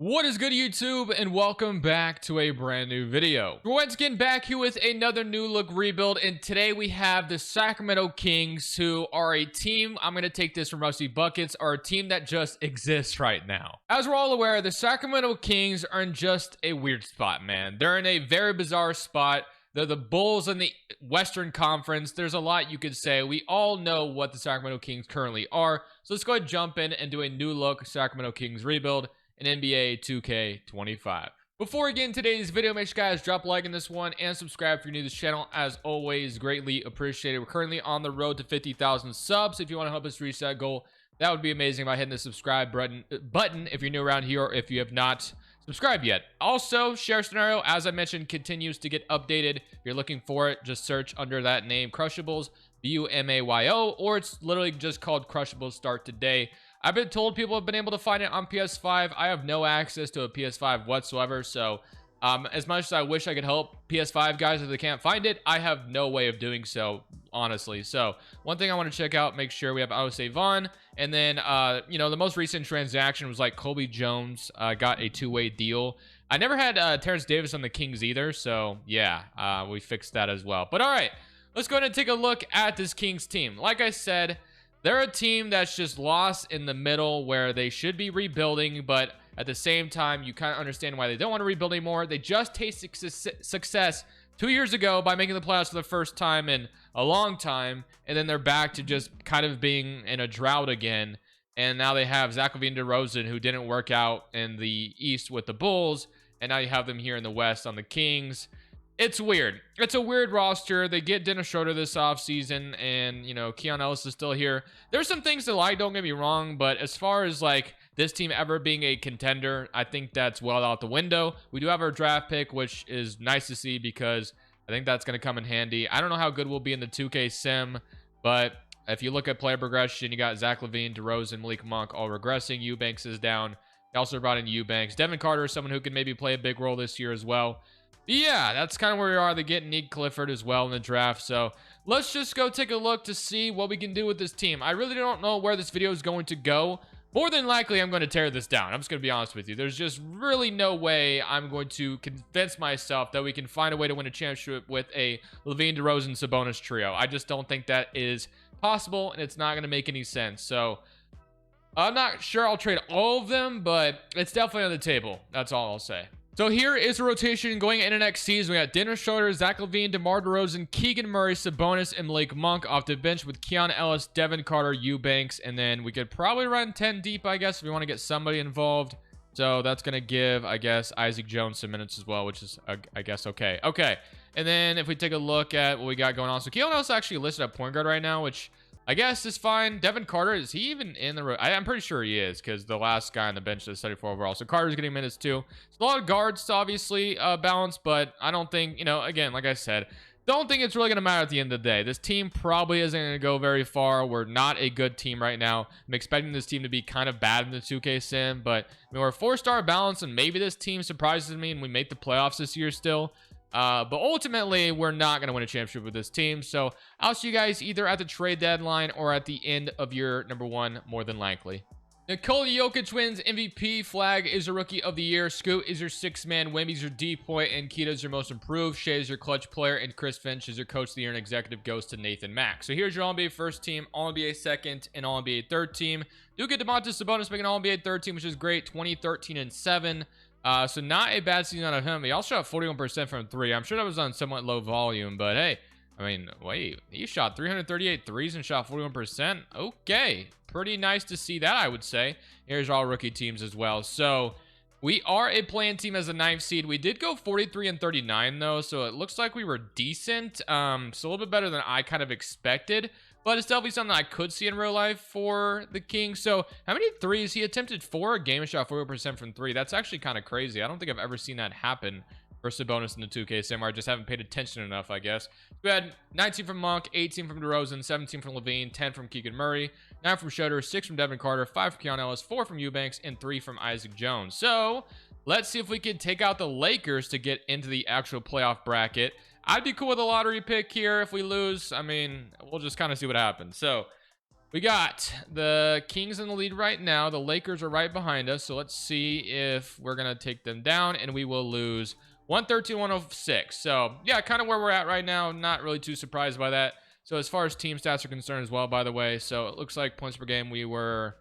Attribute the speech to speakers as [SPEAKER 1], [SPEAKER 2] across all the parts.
[SPEAKER 1] What is good, YouTube, and welcome back to a brand new video. We're once again back here with another new look rebuild, and today we have the Sacramento Kings, who are a team, I'm going to take this from Rusty Buckets, are a team that just exists right now. As we're all aware, the Sacramento Kings are in just a weird spot, man. They're in a very bizarre spot. They're the Bulls in the Western Conference. There's a lot you could say. We all know what the Sacramento Kings currently are, so let's go ahead and jump in and do a new look Sacramento Kings rebuild in NBA 2K25. Before we get into today's video, make sure you guys drop a like in this one and subscribe if you're new to this channel. As always, greatly appreciated. We're currently on the road to 50,000 subs. If you want to help us reach that goal, that would be amazing by hitting the subscribe button if you're new around here or if you have not subscribed yet. Also, Share Scenario, as I mentioned, continues to get updated. If you're looking for it, just search under that name, Crushables, BUMAYO, or it's literally just called Crushables Start Today. I've been told people have been able to find it on PS5. I have no access to a PS5 whatsoever, so as much as I wish I could help PS5 guys if they can't find it, I have no way of doing so, honestly. So one thing I want to check out, make sure we have autosave on, and then you know, the most recent transaction was like Colby Jones got a two-way deal. I never had Terrence Davis on the Kings either, so yeah, we fixed that as well. But all right, let's go ahead and take a look at this Kings team. Like I said, they're a team that's just lost in the middle where they should be rebuilding, but at the same time, you kind of understand why they don't want to rebuild anymore. They just tasted success 2 years ago by making the playoffs for the first time in a long time, and then they're back to just kind of being in a drought again. And now they have Zach LaVine DeRozan, who didn't work out in the East with the Bulls, and now you have them here in the West on the Kings. It's weird. It's a weird roster. They get Dennis Schroeder this offseason, and, you know, Keon Ellis is still here. There's some things to like, don't get me wrong, but as far as, like, this team ever being a contender, I think that's well out the window. We do have our draft pick, which is nice to see because I think that's going to come in handy. I don't know how good we'll be in the 2K sim, but if you look at player progression, you got Zach LaVine, DeRozan, Malik Monk all regressing. Eubanks is down. They also brought in Eubanks. Devin Carter is someone who can maybe play a big role this year as well. Yeah, that's kind of where we are. They get Nick Clifford as well in the draft. So let's just go take a look to see what we can do with this team. I really don't know where this video is going to go. More than likely, I'm going to tear this down. I'm just going to be honest with you. There's just really no way I'm going to convince myself that we can find a way to win a championship with a LaVine, DeRozan, Sabonis trio. I just don't think that is possible, and it's not going to make any sense. So I'm not sure I'll trade all of them, but it's definitely on the table. That's all I'll say. So here is the rotation going into next season. We got Dennis Schroeder, Zach LaVine, DeMar DeRozan, Keegan Murray, Sabonis, and Malik Monk off the bench with Keon Ellis, Devin Carter, Eubanks, and then we could probably run 10 deep, I guess, if we want to get somebody involved. So that's going to give, I guess, Isaac Jones some minutes as well, which is, I guess, okay. Okay, and then if we take a look at what we got going on. So Keon Ellis actually listed at point guard right now, which I guess is fine. Devin Carter, is he even in the... I'm pretty sure he is, because the last guy on the bench is 74 overall. So Carter's getting minutes too. It's a lot of guards to obviously balance, but I don't think, you know, again, like I said, don't think it's really going to matter at the end of the day. This team probably isn't going to go very far. We're not a good team right now. I'm expecting this team to be kind of bad in the 2K sim, but I mean, we're a 4-star balance, and maybe this team surprises me and we make the playoffs this year still. But ultimately, we're not going to win a championship with this team. So I'll see you guys either at the trade deadline or at the end of year number 1, more than likely. Nikola Jokic wins MVP. Flag is your rookie of the year. Scoot is your 6-man. Wemby's your D point, and Keita is your most improved. Shea is your clutch player, and Chris Finch is your coach of the year, and executive goes to Nathan Mack. So here's your All-NBA first team, All-NBA second, and All-NBA third team. Do get Domantas Sabonis making All-NBA third team, which is great. 20, 13, and 7. So not a bad season out of him. He also shot 41% from 3. I'm sure that was on somewhat low volume, but hey, I mean, wait, he shot 338 threes and shot 41%. Okay, pretty nice to see that, I would say. Here's all rookie teams as well. So we are a play-in team as a 9th seed. We did go 43 and 39 though, so it looks like we were decent. So a little bit better than I kind of expected. But it's definitely something I could see in real life for the Kings. So how many threes? He attempted 4 a game and shot 40% from 3. That's actually kind of crazy. I don't think I've ever seen that happen for Sabonis in the 2K sim. I just haven't paid attention enough, I guess. We had 19 from Monk, 18 from DeRozan, 17 from LaVine, 10 from Keegan Murray, 9 from Schroeder, 6 from Devin Carter, 5 from Keon Ellis, 4 from Eubanks, and 3 from Isaac Jones. So let's see if we can take out the Lakers to get into the actual playoff bracket. I'd be cool with a lottery pick here. If we lose, I mean, we'll just kind of see what happens. So We got the Kings in the lead right now. The Lakers are right behind us. So let's see if we're going to take them down, and we will lose 113-106. So yeah, kind of where we're at right now. Not really too surprised by that. So as far as team stats are concerned as well, by the way, so it looks like points per game, we were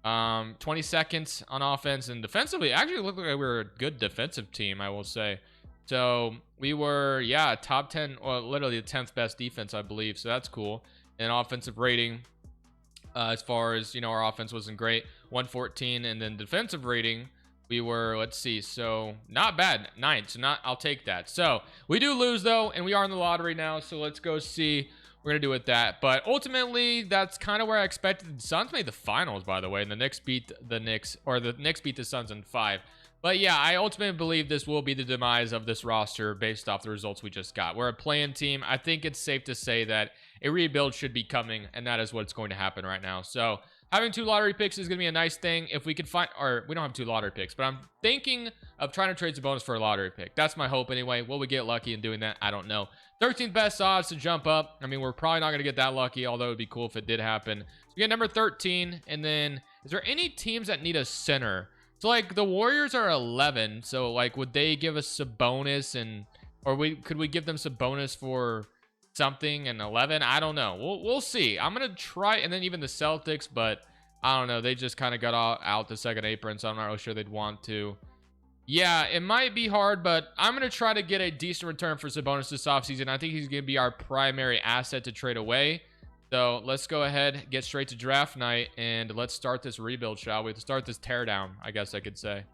[SPEAKER 1] 22nd on offense, and defensively, actually looked like we were a good defensive team, I will say. So we were, yeah, top 10, or literally the 10th best defense, I believe. So that's cool. And offensive rating, as far as, you know, our offense wasn't great, 114. And then defensive rating, we were, let's see, so not bad, 9th. So not, I'll take that. So we do lose though, and we are in the lottery now. So let's go see what we're gonna do with that. But ultimately, that's kind of where I expected. The Suns made the finals, by the way, and the Knicks beat the Knicks, or the Knicks beat the Suns in 5. But yeah, I ultimately believe this will be the demise of this roster based off the results we just got. We're a play-in team. I think it's safe to say that a rebuild should be coming, and that is what's going to happen right now. So having 2 lottery picks is going to be a nice thing. If we can find, or we don't have 2 lottery picks, but I'm thinking of trying to trade Sabonis for a lottery pick. That's my hope anyway. Will we get lucky in doing that? I don't know. 13th best odds to jump up. I mean, we're probably not going to get that lucky, although it would be cool if it did happen. So we get number 13, and then is there any teams that need a center? So like the Warriors are 11, so like would they give us Sabonis, and or could we give them Sabonis for something in 11? I don't know. We'll see. I'm gonna try, and then even the Celtics, but I don't know. They just kind of got out the second apron, so I'm not really sure they'd want to. Yeah, it might be hard, but I'm gonna try to get a decent return for Sabonis this offseason. I think he's gonna be our primary asset to trade away. So let's go ahead, get straight to draft night, and let's start this rebuild, shall we? Let's start this teardown, I guess I could say.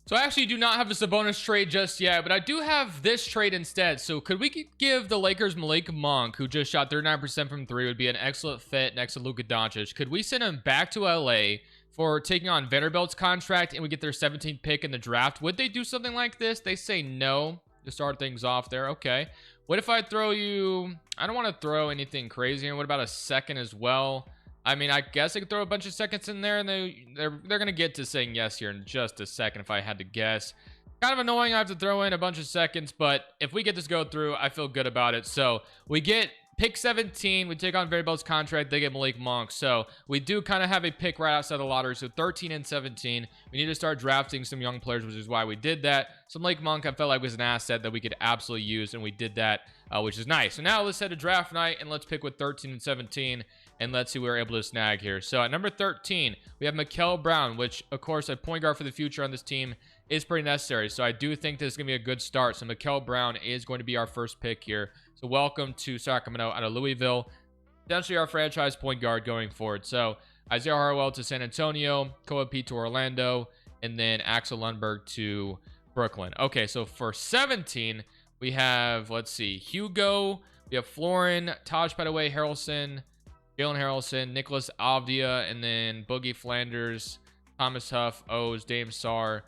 [SPEAKER 1] So I actually do not have a Sabonis trade just yet, but I do have this trade instead. So could we give the Lakers Malik Monk, who just shot 39% from 3, would be an excellent fit next to Luka Doncic. Could we send him back to LA for taking on Vanderbilt's contract, and we get their 17th pick in the draft? Would they do something like this? They say no to start things off there. Okay. What if I throw you, I don't want to throw anything crazy. And what about a second as well? I mean, I guess I could throw a bunch of seconds in there, and they're going to get to saying yes here in just a second if I had to guess. Kind of annoying I have to throw in a bunch of seconds, but if we get this go through, I feel good about it. So we get pick 17. We take on Vanderbilt's contract. They get Malik Monk. So we do kind of have a pick right outside the lottery. So 13 and 17. We need to start drafting some young players, which is why we did that. So Malik Monk, I felt like was an asset that we could absolutely use, and we did that, which is nice. So now let's head to draft night, and let's pick with 13 and 17, and let's see what we're able to snag here. So at number 13, we have Mikael Brown, which, of course, a point guard for the future on this team is pretty necessary. So I do think this is going to be a good start. So Mikael Brown is going to be our first pick here. So welcome to Sacramento out of Louisville. Essentially our franchise point guard going forward. So Isaiah Harwell to San Antonio, Koa P to Orlando, and then Axel Lundberg to Brooklyn. Okay, so for 17, we have, let's see, Hugo, we have Florin, Taj Petaway, Harrelson, Jalen Harrelson, Nicholas Avdia, and then Boogie Flanders, Thomas Huff, O's, Dame Sarr.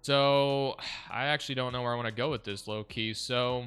[SPEAKER 1] So I actually don't know where I want to go with this low key. So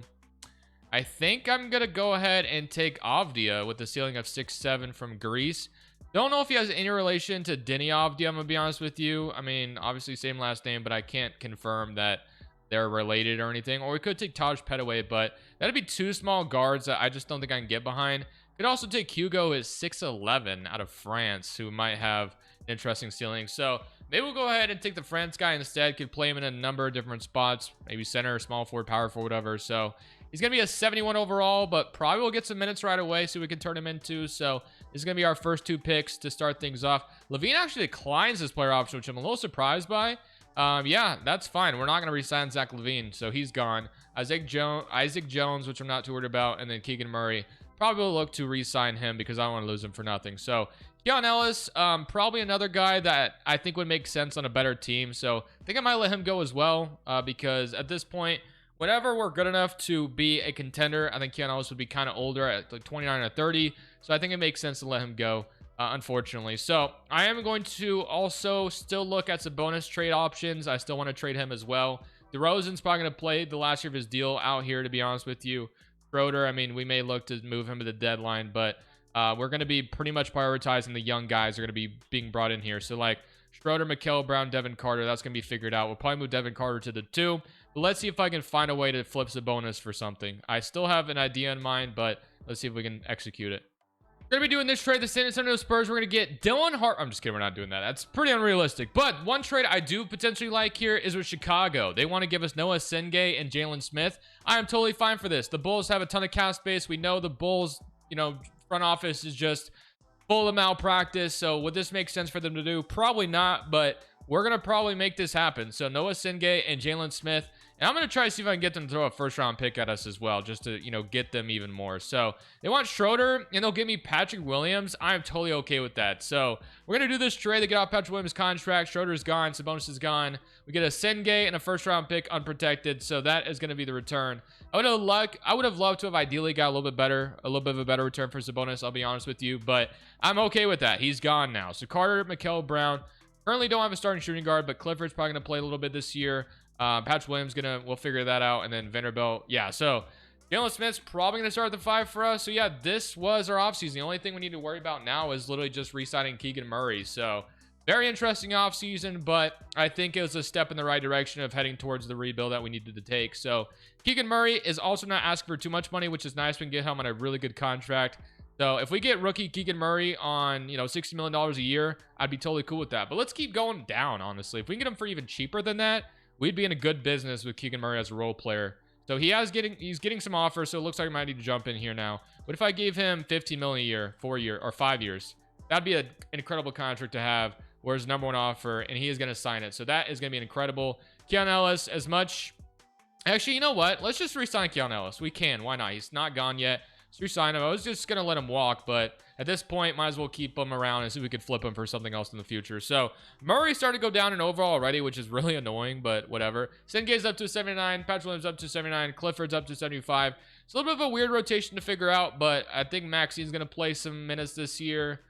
[SPEAKER 1] I think I'm going to go ahead and take Avdia with the ceiling of 6'7" from Greece. Don't know if he has any relation to Denny Avdia, I'm going to be honest with you. I mean, obviously same last name, but I can't confirm that they're related or anything. Or we could take Taj Petaway, but that'd be 2 small guards that I just don't think I can get behind. Could also take Hugo at 6'11" out of France, who might have an interesting ceiling. So maybe we'll go ahead and take the France guy instead. Could play him in a number of different spots, maybe center, small forward, power forward, whatever. So he's going to be a 71 overall, but probably will get some minutes right away so we can turn him into. So this is going to be our first 2 picks to start things off. Levine actually declines this player option, which I'm a little surprised by. Yeah, that's fine. We're not going to re-sign Zach Levine, so he's gone. Isaac Jones, which I'm not too worried about, and then Keegan Murray. Probably will look to re-sign him because I don't want to lose him for nothing. So Keon Ellis, probably another guy that I think would make sense on a better team. So I think I might let him go as well, because at this point, whenever we're good enough to be a contender, I think Keon Ellis would be kind of older at like 29 or 30. So I think it makes sense to let him go, unfortunately. So I am going to also still look at some bonus trade options. I still want to trade him as well. DeRozan's probably going to play the last year of his deal out here, to be honest with you. Schroeder, I mean, we may look to move him at the deadline, but we're going to be pretty much prioritizing the young guys are going to be being brought in here. So like Schroeder, Mikael Brown, Devin Carter, that's going to be figured out. We'll probably move Devin Carter to the 2, but let's see if I can find a way to flip Sabonis for something. I still have an idea in mind, but let's see if we can execute it. We're gonna be doing this trade, the San Antonio Spurs. We're gonna get Dylan Hart. I'm just kidding, we're not doing that. That's pretty unrealistic. But one trade I do potentially like here is with Chicago. They want to give us Noah Sengay and Jalen Smith. I am totally fine for this. The Bulls have a ton of cap space. We know the Bulls, you know, front office is just full of malpractice. So would this make sense for them to do? Probably not, but we're gonna probably make this happen. So Noah Sengay and Jalen Smith. And I'm going to try to see if I can get them to throw a first-round pick at us as well, just to, you know, get them even more. So they want Schroeder, and they'll give me Patrick Williams. I'm totally okay with that. So we're going to do this trade. They get off Patrick Williams' contract. Schroeder's gone. Sabonis is gone. We get a Sengay and a first-round pick unprotected. So that is going to be the return. I would have loved to have ideally got a little bit of a better return for Sabonis, I'll be honest with you. But I'm okay with that. He's gone now. So Carter, Mikal Brown. Currently don't have a starting shooting guard, but Clifford's probably going to play a little bit this year. Patrick Williams we'll figure that out, and then Vanderbilt. Yeah, so Jalen Smith's probably gonna start the 5 for us. So yeah, this was our offseason. The only thing we need to worry about now is literally just re-signing Keegan Murray. So very interesting offseason, but I think it was a step in the right direction of heading towards the rebuild that we needed to take. So Keegan Murray is also not asking for too much money, which is nice. We can get him on a really good contract. So if we get rookie Keegan Murray on, you know, $60 million a year, I'd be totally cool with that. But let's keep going down, honestly. If we can get him for even cheaper than that, we'd be in a good business with Keegan Murray as a role player. So he's getting some offers, so it looks like I might need to jump in here now. But if I gave him $15 million a year, 5 years, that'd be an incredible contract to have, whereas number one offer, and he is going to sign it. So that is going to be incredible. Keon Ellis, as much... Actually, you know what? Let's just re-sign Keon Ellis. We can. Why not? He's not gone yet. Let's re-sign him. I was just going to let him walk, but at this point, might as well keep him around and see if we could flip him for something else in the future. So Murray started to go down in overall already, which is really annoying, but whatever. Sengay's up to 79. Patrick Williams up to 79. Clifford's up to 75. It's a little bit of a weird rotation to figure out, but I think Maxine's going to play some minutes this year.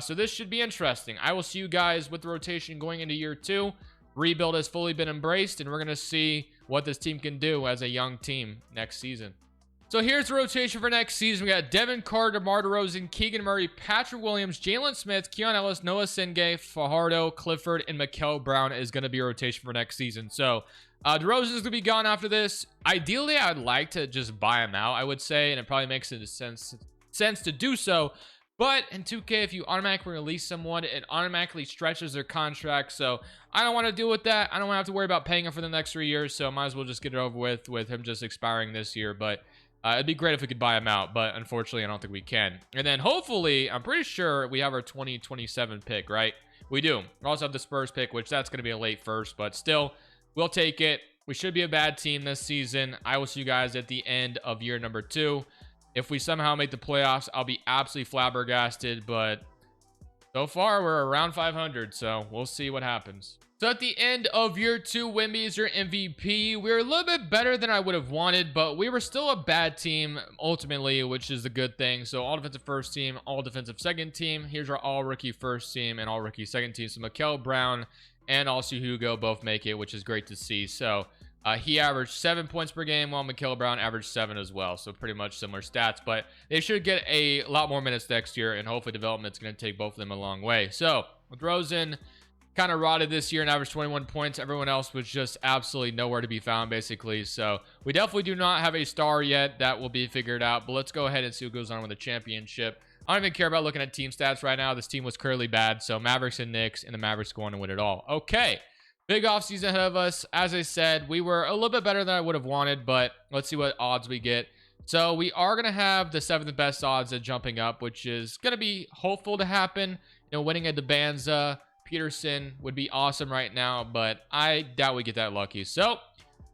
[SPEAKER 1] So this should be interesting. I will see you guys with the rotation going into year 2. Rebuild has fully been embraced, and we're going to see what this team can do as a young team next season. So here's the rotation for next season. We got Devin Carter, DeMar DeRozan, Keegan Murray, Patrick Williams, Jalen Smith, Keon Ellis, Noah Sengay, Fajardo, Clifford, and Mikal Brown is going to be a rotation for next season. So DeRozan is going to be gone after this. Ideally, I would like to just buy him out, I would say, and it probably makes sense to do so. But in 2K, if you automatically release someone, it automatically stretches their contract. So I don't want to deal with that. I don't want to have to worry about paying him for the next 3 years. So might as well just get it over with him just expiring this year. But it'd be great if we could buy him out, but unfortunately, I don't think we can. And then hopefully, I'm pretty sure we have our 2027 pick, right? We do. We also have the Spurs pick, which that's going to be a late first, but still, we'll take it. We should be a bad team this season. I will see you guys at the end of year number 2. If we somehow make the playoffs, I'll be absolutely flabbergasted, but so far, we're around 500, so we'll see what happens. So at the end of year 2, Wemby is your MVP. We were a little bit better than I would have wanted, but we were still a bad team ultimately, which is a good thing. So all defensive first team, all defensive second team. Here's our all rookie first team and all rookie second team. So Mikal Brown and also Hugo both make it, which is great to see. So he averaged 7 points per game, while Mikal Brown averaged 7 as well. So pretty much similar stats, but they should get a lot more minutes next year, and hopefully development's going to take both of them a long way. So with DeRozan, kind of rotted this year and averaged 21 points. Everyone else was just absolutely nowhere to be found, basically. So we definitely do not have a star yet. That will be figured out. But let's go ahead and see what goes on with the championship. I don't even care about looking at team stats right now. This team was clearly bad. So Mavericks and Knicks, and the Mavericks going to win it all. Okay. Big offseason ahead of us. As I said, we were a little bit better than I would have wanted, but let's see what odds we get. So we are going to have the 7th best odds at jumping up, which is going to be hopeful to happen. You know, winning a Debanza Peterson would be awesome right now, but I doubt we get that lucky. So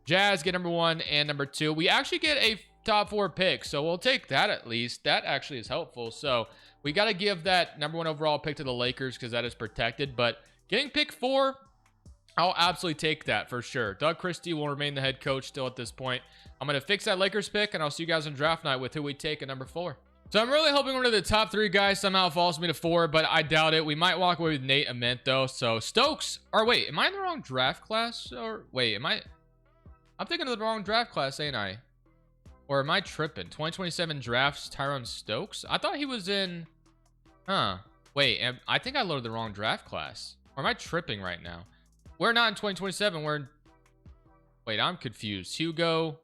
[SPEAKER 1] Jazz get number 1 and number 2. We actually get a top 4 pick, so we'll take that at least. That actually is helpful. So we got to give that number 1 overall pick to the Lakers because that is protected, but getting pick 4, I'll absolutely take that for sure. Doug Christie will remain the head coach still at this point. I'm going to fix that Lakers pick, and I'll see you guys on draft night with who we take at number 4. So I'm really hoping one of the top 3 guys somehow falls me to 4, but I doubt it. We might walk away with Nate Ament, though. So Stokes, or wait, am I in the wrong draft class? Or wait, I'm thinking of the wrong draft class, ain't I? Or am I tripping? 2027 drafts Tyrone Stokes? I thought he was in, wait, I think I loaded the wrong draft class. Or am I tripping right now? We're not in 2027. We're in... Wait, I'm confused. Hugo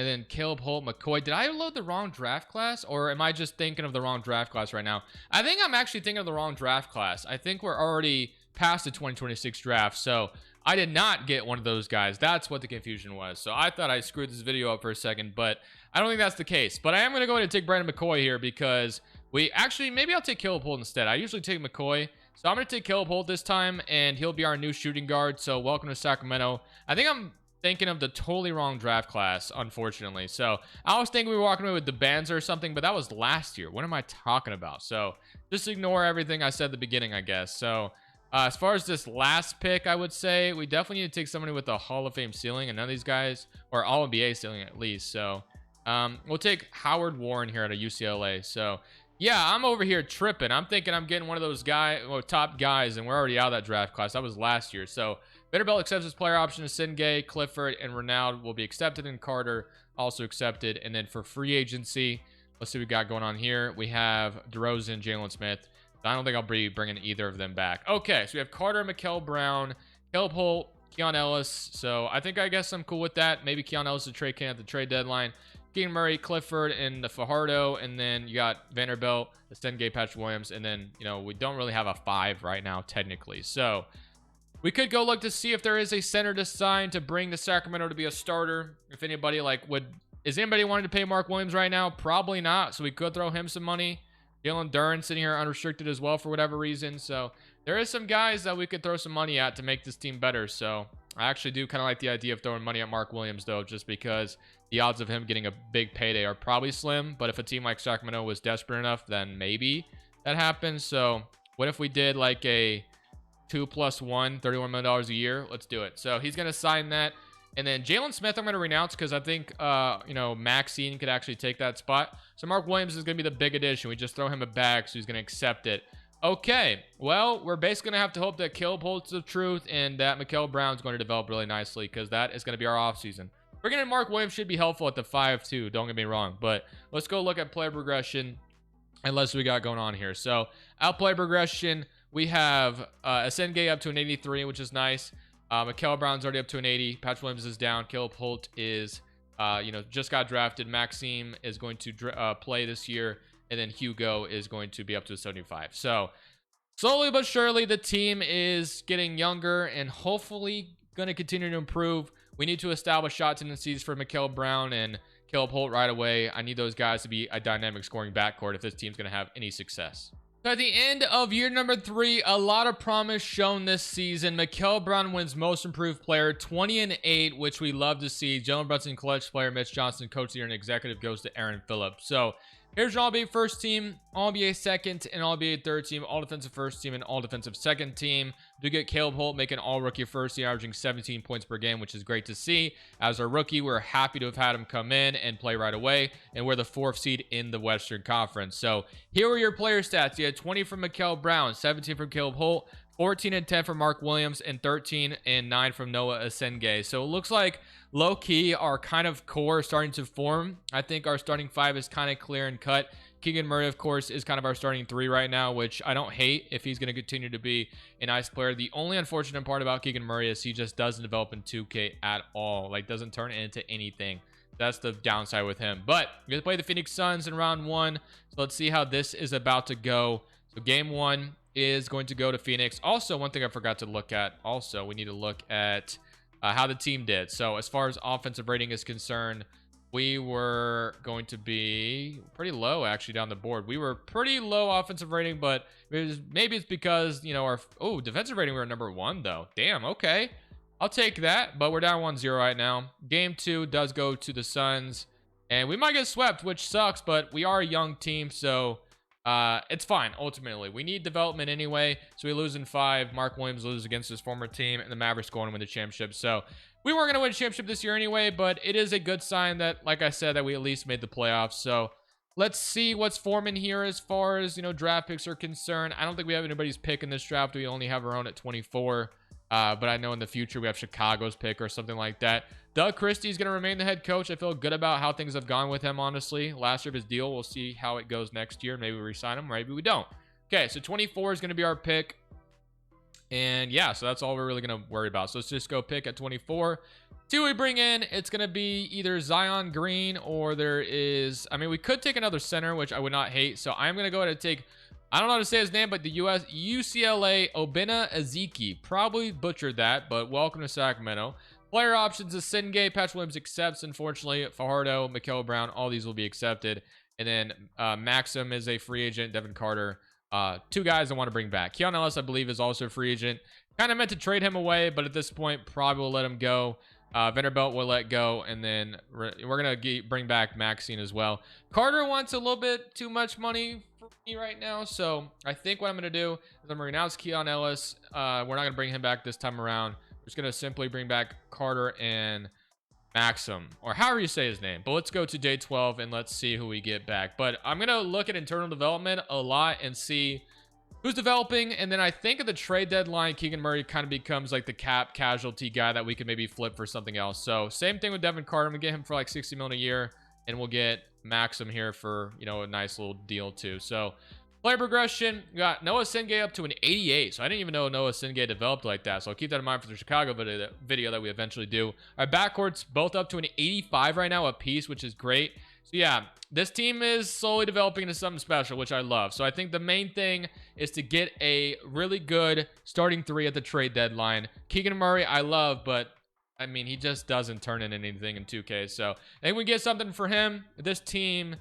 [SPEAKER 1] And then Caleb Holt, McCoy. Did I load the wrong draft class? Or am I just thinking of the wrong draft class right now? I think I'm actually thinking of the wrong draft class. I think we're already past the 2026 draft. So I did not get one of those guys. That's what the confusion was. So I thought I screwed this video up for a second, but I don't think that's the case. But I am going to go ahead and take Brandon McCoy here because we actually, maybe I'll take Caleb Holt instead. I usually take McCoy. So I'm going to take Caleb Holt this time, and he'll be our new shooting guard. So welcome to Sacramento. I think I'm thinking of the totally wrong draft class, unfortunately. So I was thinking we were walking away with the Bands or something, but that was last year. What am I talking about? So just ignore everything I said at the beginning, I guess. So as far as this last pick, I would say we definitely need to take somebody with a Hall of Fame ceiling, and none of these guys, or All NBA ceiling at least. So we'll take Howard Warren here at a UCLA. So yeah, I'm over here tripping. I'm thinking I'm getting one of those top guys, and we're already out of that draft class. That was last year. So Vanderbilt accepts his player option. Sengay, Clifford, and Ronaldo will be accepted, and Carter also accepted. And then for free agency, let's see what we got going on here. We have DeRozan, Jalen Smith. I don't think I'll be bringing either of them back. Okay, so we have Carter, Mikal Brown, Caleb Holt, Keon Ellis. So I guess I'm cool with that. Maybe Keon Ellis to trade at the trade deadline. Keegan Murray, Clifford, and the Fajardo, and then you got Vanderbilt, the Sengay, Patrick Williams, and then, you know, we don't really have a 5 right now, technically. So we could go look to see if there is a center to sign to bring the Sacramento to be a starter. If anybody, is anybody wanting to pay Mark Williams right now? Probably not, so we could throw him some money. Jalen Duren sitting here unrestricted as well for whatever reason. So there is some guys that we could throw some money at to make this team better. So I actually do kind of like the idea of throwing money at Mark Williams, though, just because the odds of him getting a big payday are probably slim. But if a team like Sacramento was desperate enough, then maybe that happens. So what if we did like a 2 + 1, $31 million a year? Let's do it. So he's going to sign that. And then Jalen Smith, I'm going to renounce because I think, Maxine could actually take that spot. So Mark Williams is going to be the big addition. We just throw him a bag, so he's going to accept it. Okay, well, we're basically going to have to hope that Caleb holds the truth and that Mikal Brown's going to develop really nicely because that is going to be our offseason. Bringing in Mark Williams should be helpful at the 5 too, don't get me wrong. But let's go look at player progression and let's see what we got going on here. So outplay progression, we have Sengay up to an 83, which is nice. Mikal Brown's already up to an 80. Patrick Williams is down. Caleb Holt is, just got drafted. Maxime is going to play this year. And then Hugo is going to be up to a 75. So slowly but surely, the team is getting younger and hopefully going to continue to improve. We need to establish shot tendencies for Mikal Brown and Caleb Holt right away. I need those guys to be a dynamic scoring backcourt if this team's going to have any success. So at the end of year number 3, a lot of promise shown this season. Mikal Brown wins most improved player, 20-8, which we love to see. Jalen Brunson, clutch player. Mitch Johnson, coach of the year, and executive goes to Aaron Phillips. So here's your All-NBA first team, All-NBA second, and All-NBA third team, All-Defensive first team, and All-Defensive second team. Do get Caleb Holt making All-Rookie first team, averaging 17 points per game, which is great to see. As our rookie, we're happy to have had him come in and play right away, and we're the 4th seed in the Western Conference. So here are your player stats. You had 20 from Mikal Brown, 17 from Caleb Holt, 14 and 10 from Mark Williams, and 13 and 9 from Noah Sengay. So it looks like low-key our kind of core starting to form. I think our starting 5 is kind of clear and cut. Keegan Murray, of course, is kind of our starting 3 right now, which I don't hate if he's going to continue to be a nice player. The only unfortunate part about Keegan Murray is he just doesn't develop in 2K at all. Doesn't turn into anything. That's the downside with him. But we're going to play the Phoenix Suns in round 1. So let's see how this is about to go. So game 1 is going to go to Phoenix. Also, one thing I forgot to look at. Also, we need to look at how the team did. So as far as offensive rating is concerned, we were going to be pretty low actually down the board. We were pretty low offensive rating, but maybe it's because, our defensive rating, we were number 1 though. Damn, okay. I'll take that, but we're down 1-0 right now. Game 2 does go to the Suns, and we might get swept, which sucks, but we are a young team, so it's fine. Ultimately, we need development anyway. So we lose in 5. Mark Williams loses against his former team, and the Mavericks go on to win the championship. So we weren't going to win a championship this year anyway, but it is a good sign that, like I said, that we at least made the playoffs. So let's see what's forming here as far as, draft picks are concerned. I don't think we have anybody's pick in this draft. We only have our own at 24. But I know in the future we have Chicago's pick or something like that. Doug Christie's going to remain the head coach. I feel good about how things have gone with him, honestly. Last year of his deal, we'll see how it goes next year. Maybe we re-sign him, maybe we don't. Okay, so 24 is going to be our pick. And yeah, so that's all we're really going to worry about. So let's just go pick at 24. See what we bring in. It's going to be either Zion Green or there is, I mean, we could take another center, which I would not hate. So I'm going to go ahead and take, I don't know how to say his name, but the UCLA Obina Ezeki. Probably butchered that, but welcome to Sacramento. Player options is Sengay, Patrick Williams accepts, unfortunately. Fajardo, Mikael Brown, all these will be accepted. And then Maxim is a free agent, Devin Carter. Two guys I want to bring back. Keon Ellis, I believe, is also a free agent. Kind of meant to trade him away, but at this point, probably will let him go. Vanderbilt will let go, and then we're going to bring back Maxine as well. Carter wants a little bit too much money for me right now, so I think what I'm going to do is I'm going to renounce Keon Ellis. We're not going to bring him back this time around. We're just going to simply bring back Carter and Maxim, or however you say his name. But let's go to day 12 and let's see who we get back. But I'm going to look at internal development a lot and see who's developing. And then I think at the trade deadline, Keegan Murray kind of becomes like the cap casualty guy that we could maybe flip for something else. So same thing with Devin Carter. I'm going to get him for like 60 million a year, and we'll get Maxim here for, you know, a nice little deal too. So player progression, we got Noah Sengay up to an 88. So I didn't even know Noah Sengay developed like that. So I'll keep that in mind for the Chicago video that we eventually do. Our backcourt's both up to an 85 right now a piece, which is great. So yeah, this team is slowly developing into something special, which I love. So I think the main thing is to get a really good starting three at the trade deadline. Keegan Murray, I love, but I mean, he just doesn't turn in anything in 2K. So I think we get something for him. This team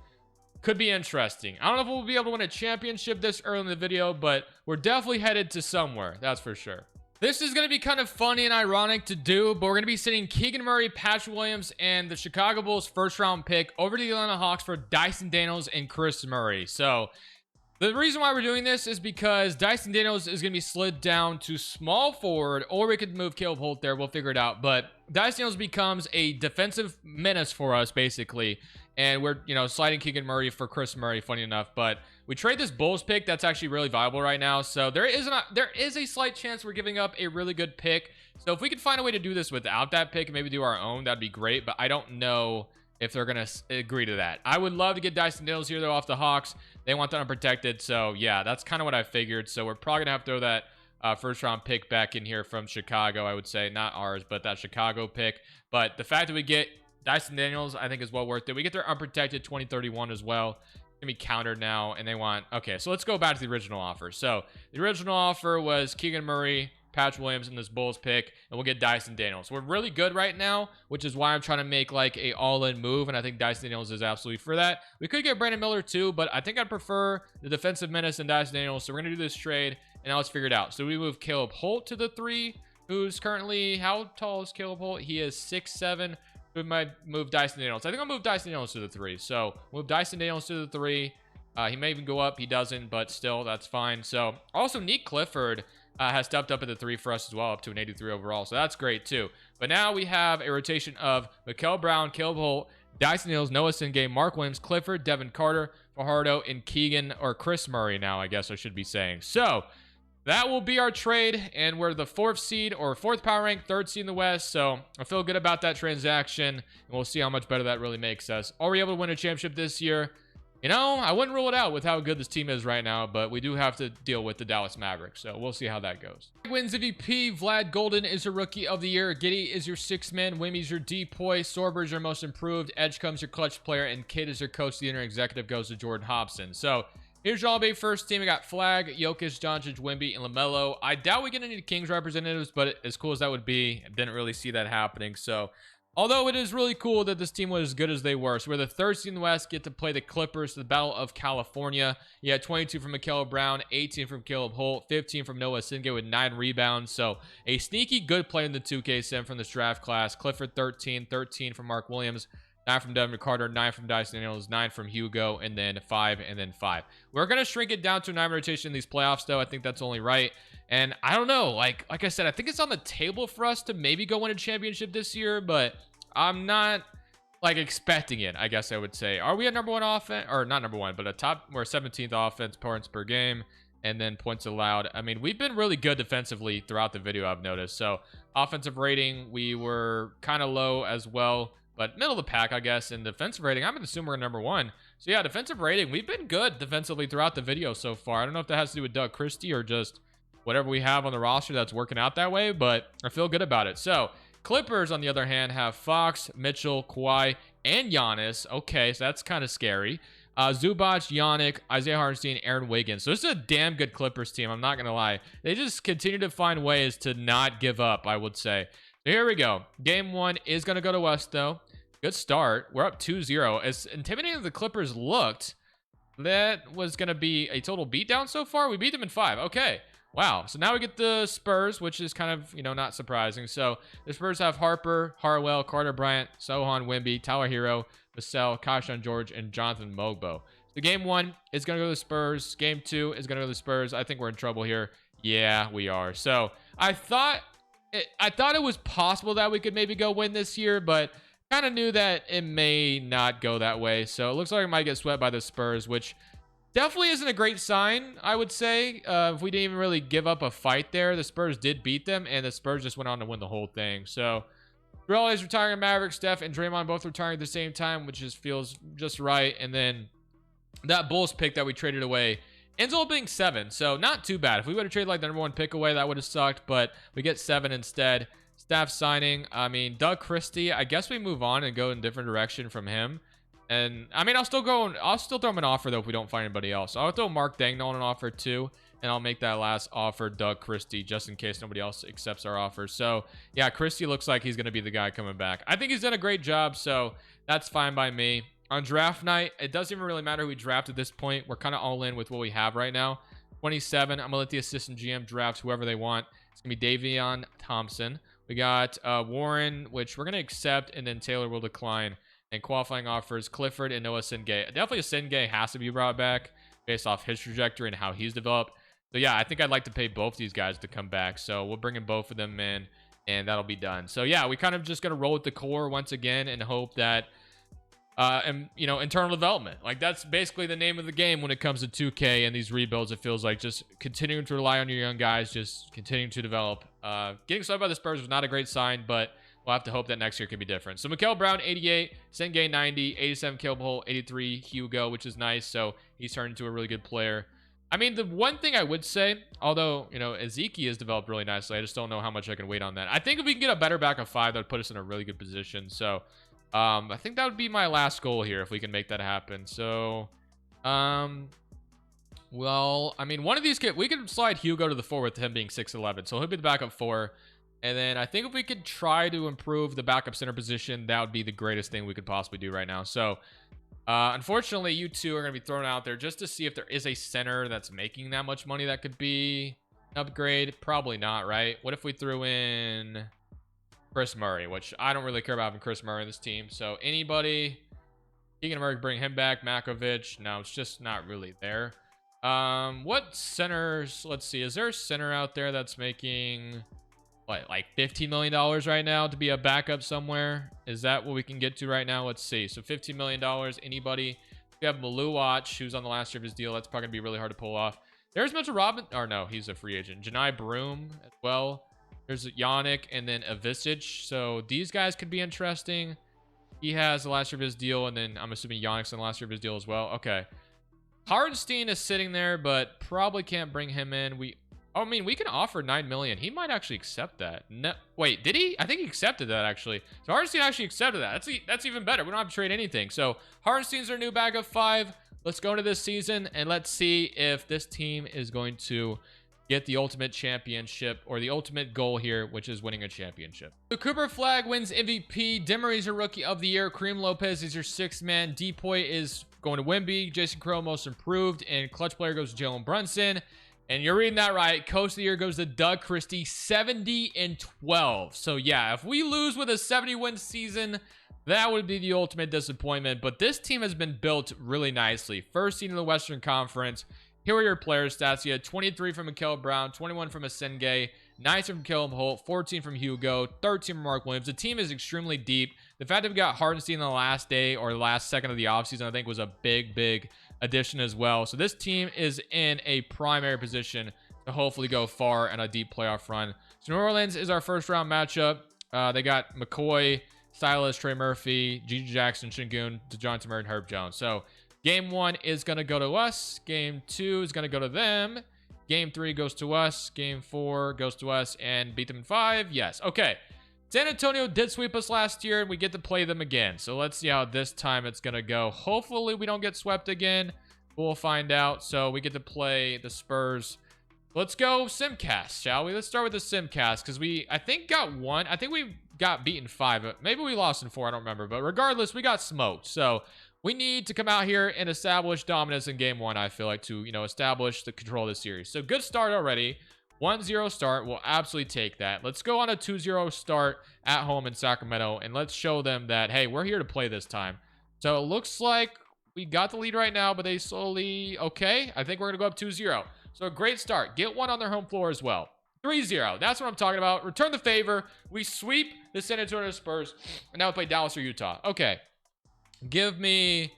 [SPEAKER 1] could be interesting. I don't know if we'll be able to win a championship this early in the video, but we're definitely headed to somewhere. That's for sure. This is going to be kind of funny and ironic to do, but we're going to be sending Keegan Murray, Patrick Williams, and the Chicago Bulls first-round pick over to the Atlanta Hawks for Dyson Daniels and Chris Murray. So the reason why we're doing this is because Dyson Daniels is going to be slid down to small forward, or we could move Caleb Holt there. We'll figure it out. But Dyson Daniels becomes a defensive menace for us, basically. And we're, you know, sliding Keegan Murray for Chris Murray, funny enough. But we trade this Bulls pick that's actually really viable right now. So there is a slight chance we're giving up a really good pick. So if we could find a way to do this without that pick and maybe do our own, that'd be great. But I don't know if they're going to agree to that. I would love to get Dyson Daniels here, though, off the Hawks. They want that unprotected. So, yeah, that's kind of what I figured. So we're probably going to have to throw that first-round pick back in here from Chicago, I would say. Not ours, but that Chicago pick. But the fact that we get Dyson Daniels, I think, is well worth it. We get their unprotected 2031 as well. It's going to be countered now, and they want... Okay, so let's go back to the original offer. So the original offer was Keegan Murray, Patrick Williams, and this Bulls pick, and we'll get Dyson Daniels. We're really good right now, which is why I'm trying to make like a all-in move, and I think Dyson Daniels is absolutely for that. We could get Brandon Miller too, but I think I'd prefer the defensive menace and Dyson Daniels. So we're going to do this trade, and now let's figure it out. So we move Caleb Holt to the 3, who's currently... How tall is Caleb Holt? He is 6'7". We might move Dyson Daniels. I think I'll move Dyson Daniels to the 3. So move Dyson Daniels to the 3. He may even go up. He doesn't, but still, that's fine. So also, Nick Clifford has stepped up at the 3 for us as well, up to an 83 overall. So that's great too. But now we have a rotation of Mikael Brown, Caleb Holt, Dyson Daniels, Noah Sengay, Mark Williams, Clifford, Devin Carter, Fajardo, and Keegan, or Chris Murray now, I guess I should be saying. So that will be our trade, and we're the 4th seed, or 4th power rank, 3rd seed in the West, so I feel good about that transaction, and we'll see how much better that really makes us. Are we able to win a championship this year? You know, I wouldn't rule it out with how good this team is right now, but we do have to deal with the Dallas Mavericks, so we'll see how that goes. Wins MVP, Vlad Golden is your Rookie of the Year, Giddy is your 6th man, Wimmy's your DPOY, Sorber is your most improved, Edge comes your clutch player, and Kid is your coach. The inner executive goes to Jordan Hobson. So here's your all-NBA first team. We got Flag, Jokic, Doncic, Wemby, and LaMelo. I doubt we get any Kings representatives, but as cool as that would be, I didn't really see that happening. So, although it is really cool that this team was as good as they were. So we're the 3rd seed in the West, get to play the Clippers, the Battle of California. You had 22 from Mikael Brown, 18 from Caleb Holt, 15 from Noah Sengay with 9 rebounds. So a sneaky good player in the 2K sim from this draft class. Clifford 13, 13 from Mark Williams, 9 from Devin Carter, 9 from Dyson Daniels, 9 from Hugo, and then 5, and then 5. We're going to shrink it down to a 9 rotation in these playoffs, though. I think that's only right. And I don't know. Like I said, I think it's on the table for us to maybe go win a championship this year, but I'm not like expecting it, I guess I would say. Are we a number 1 offense? Or not number 1, but we're 17th offense points per game, and then points allowed. I mean, we've been really good defensively throughout the video, I've noticed. So offensive rating, we were kind of low as well, but middle of the pack, I guess. And defensive rating, I'm going to assume we're number 1. So yeah, defensive rating, we've been good defensively throughout the video so far. I don't know if that has to do with Doug Christie or just whatever we have on the roster that's working out that way, but I feel good about it. So Clippers, on the other hand, have Fox, Mitchell, Kawhi, and Giannis. Okay, so that's kind of scary. Zubac, Yannick, Isaiah Hartenstein, Aaron Wiggins. So this is a damn good Clippers team. I'm not going to lie. They just continue to find ways to not give up, I would say. So here we go. Game 1 is going to go to West, though. Good start. We're up 2-0. As intimidating as the Clippers looked, that was going to be a total beatdown so far. We beat them in 5. Okay. Wow. So now we get the Spurs, which is kind of, not surprising. So the Spurs have Harper, Harwell, Carter Bryant, Sohan, Wemby, Tyler Hero, Vassell, Kashan George, and Jonathan Mogbo. So game 1 is going to go to the Spurs. Game 2 is going to go to the Spurs. I think we're in trouble here. Yeah, we are. So I thought it was possible that we could maybe go win this year, but kind of knew that it may not go that way. So it looks like it might get swept by the Spurs, which definitely isn't a great sign, I would say. If we didn't even really give up a fight there, the Spurs did beat them, and the Spurs just went on to win the whole thing. So Jarrell is retiring Maverick, Steph and Draymond both retiring at the same time, which just feels just right. And then that Bulls pick that we traded away ends up being 7. So not too bad. If we would have traded like the number 1 pick away, that would have sucked, but we get 7 instead. Staff signing, I mean, Doug Christie, I guess we move on and go in a different direction from him. And I mean, I'll still throw him an offer though if we don't find anybody else. I'll throw Mark Dagnall an offer too, and I'll make that last offer Doug Christie just in case nobody else accepts our offer. So yeah, Christie looks like he's going to be the guy coming back. I think he's done a great job, so that's fine by me. On draft night, it doesn't even really matter who we draft at this point. We're kind of all in with what we have right now. 27, I'm going to let the assistant GM draft whoever they want. It's going to be Davion Thompson. We got Warren, which we're going to accept, and then Taylor will decline. And qualifying offers, Clifford and Noah Sengay. Definitely Sengay has to be brought back based off his trajectory and how he's developed. So yeah, I think I'd like to pay both these guys to come back. So we'll bring in both of them in, and that'll be done. So yeah, we kind of just going to roll with the core once again and hope that, internal development. Like that's basically the name of the game when it comes to 2K and these rebuilds. It feels like just continuing to rely on your young guys, just continuing to develop. Getting swept by the Spurs was not a great sign, but we'll have to hope that next year can be different. So Mikael Brown, 88, Sengay, 90, 87, Caleb Holt, 83, Hugo, which is nice. So he's turned into a really good player. I mean, the one thing I would say, although, Ezekiel has developed really nicely, I just don't know how much I can wait on that. I think if we can get a better back of 5, that would put us in a really good position. So I think that would be my last goal here if we can make that happen. So, well, I mean, one of these we could slide Hugo to the 4 with him being 6'11", so he'll be the backup 4. And then I think if we could try to improve the backup center position, that would be the greatest thing we could possibly do right now. So, unfortunately, you two are going to be thrown out there just to see if there is a center that's making that much money that could be an upgrade. Probably not, right? What if we threw in Chris Murray, which I don't really care about having Chris Murray in this team. So anybody, Keegan Murray, bring him back. Makovich, no, it's just not really there. What centers? Let's see. Is there a center out there that's making what, like $15 million right now to be a backup somewhere? Is that what we can get to right now? Let's see. So $15 million. Anybody? We have Maluach, who's on the last year of his deal. That's probably gonna be really hard to pull off. There's Mitchell Robin, or no, he's a free agent. Janai Broom as well. There's Yannick and then Avicic. So these guys could be interesting. He has the last year of his deal, and then I'm assuming Yannick's on the last year of his deal as well. Okay. Hardenstein is sitting there, but probably can't bring him in. We can offer $9 million. He might actually accept that. No, wait, did he? I think he accepted that actually. So Hardenstein actually accepted that. That's even better. We don't have to trade anything. So Hardenstein's our new backup 5. Let's go into this season and let's see if this team is going to get the ultimate championship, or the ultimate goal here, which is winning a championship. So Cooper Flag wins MVP. Demery's your rookie of the year. Kareem Lopez is your 6th man. Depoy is going to Wemby. Jason Crow most improved, and clutch player goes to Jalen Brunson. And you're reading that right. Coach of the year goes to Doug Christie, 70-12. So yeah, if we lose with a 70-win season, that would be the ultimate disappointment. But this team has been built really nicely. First seed in the Western Conference. Here are your player stats. You had 23 from Mikael Brown, 21 from Sengay, 19 from Caleb Holt, 14 from Hugo, 13 from Mark Williams. The team is extremely deep. The fact that we got Hardenstein in the last day or the last second of the offseason, I think, was a big addition as well. So this team is in a primary position to hopefully go far in a deep playoff run. So New Orleans is our first round matchup. They got McCoy, Silas, Trey Murphy, Gigi Jackson, Shingun, DeJounte Murray, and Herb Jones. So Game 1 is going to go to us. Game 2 is going to go to them. Game 3 goes to us. Game 4 goes to us. And beat them in 5. Yes. Okay. San Antonio did sweep us last year, and we get to play them again. So let's see how this time it's going to go. Hopefully we don't get swept again. We'll find out. So we get to play the Spurs. Let's go Simcast, shall we? Let's start with the Simcast because I think, got one. I think we got beaten 5. But maybe we lost in 4. I don't remember. But regardless, we got smoked. So we need to come out here and establish dominance in game 1, I feel like, to, establish the control of the series. So good start already. 1-0 start. We'll absolutely take that. Let's go on a 2-0 start at home in Sacramento, and let's show them that, hey, we're here to play this time. So it looks like we got the lead right now, but they slowly... Okay, I think we're going to go up 2-0. So a great start. Get one on their home floor as well. 3-0. That's what I'm talking about. Return the favor. We sweep the San Antonio Spurs, and now we play Dallas or Utah. Okay. Give me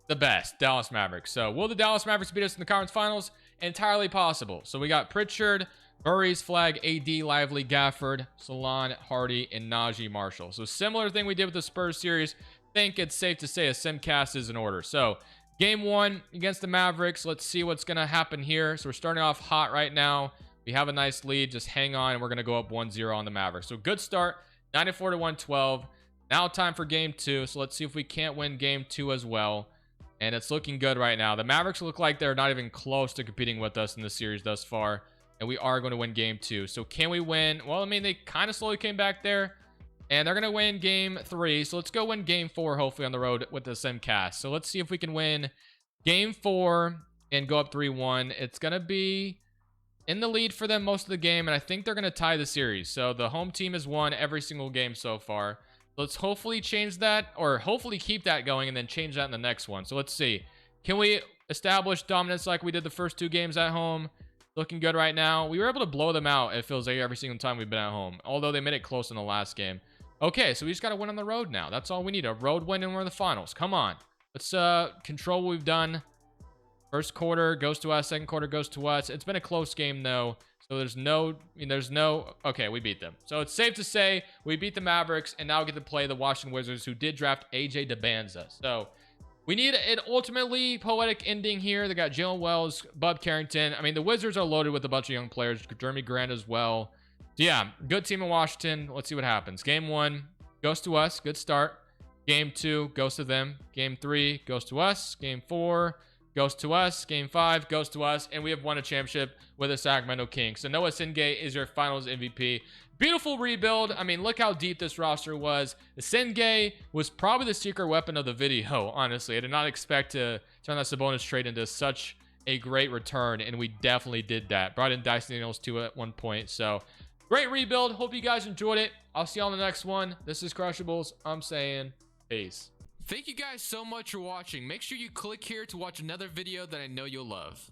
[SPEAKER 1] the best, Dallas Mavericks. So will the Dallas Mavericks beat us in the conference finals? Entirely possible. So we got Pritchard, Murray's Flag, AD, Lively, Gafford, Salon, Hardy, and Najee Marshall. So similar thing we did with the Spurs series. Think it's safe to say a Simcast is in order. So game 1 against the Mavericks. Let's see what's going to happen here. So we're starting off hot right now. We have a nice lead. Just hang on, and we're going to go up 1-0 on the Mavericks. So good start, 94 to 112. Now time for game 2. So let's see if we can't win game 2 as well. And it's looking good right now. The Mavericks look like they're not even close to competing with us in the series thus far. And we are going to win game 2. So can we win? Well, I mean, they kind of slowly came back there. And they're going to win game 3. So let's go win game 4, hopefully, on the road with the Simcast. So let's see if we can win game 4 and go up 3-1. It's going to be in the lead for them most of the game. And I think they're going to tie the series. So the home team has won every single game so far. Let's hopefully change that, or hopefully keep that going and then change that in the next one. So let's see. Can we establish dominance like we did the first 2 games at home? Looking good right now. We were able to blow them out, it feels like, every single time we've been at home. Although they made it close in the last game. Okay, so we just got to win on the road now. That's all we need. A road win and we're in the finals. Come on. Let's control what we've done. First quarter goes to us. Second quarter goes to us. It's been a close game, though. So there's no, okay, we beat them. So it's safe to say we beat the Mavericks and now get to play the Washington Wizards, who did draft AJ DeBanza. So we need an ultimately poetic ending here. They got Jalen Wells, Bud Carrington. I mean, the Wizards are loaded with a bunch of young players. Jeremy Grant as well. So yeah, good team in Washington. Let's see what happens. Game 1 goes to us. Good start. Game 2 goes to them. Game 3 goes to us. Game 4 goes to us. Game 5 goes to us. And we have won a championship with the Sacramento Kings. So Noah Singay is your finals MVP. Beautiful rebuild. I mean, look how deep this roster was. The Singay was probably the secret weapon of the video, honestly. I did not expect to turn that Sabonis trade into such a great return, and we definitely did that. Brought in Dyson Daniels too at one point. So great rebuild. Hope you guys enjoyed it. I'll see you on the next one. This is Crushables. I'm saying peace.
[SPEAKER 2] Thank you guys so much for watching. Make sure you click here to watch another video that I know you'll love.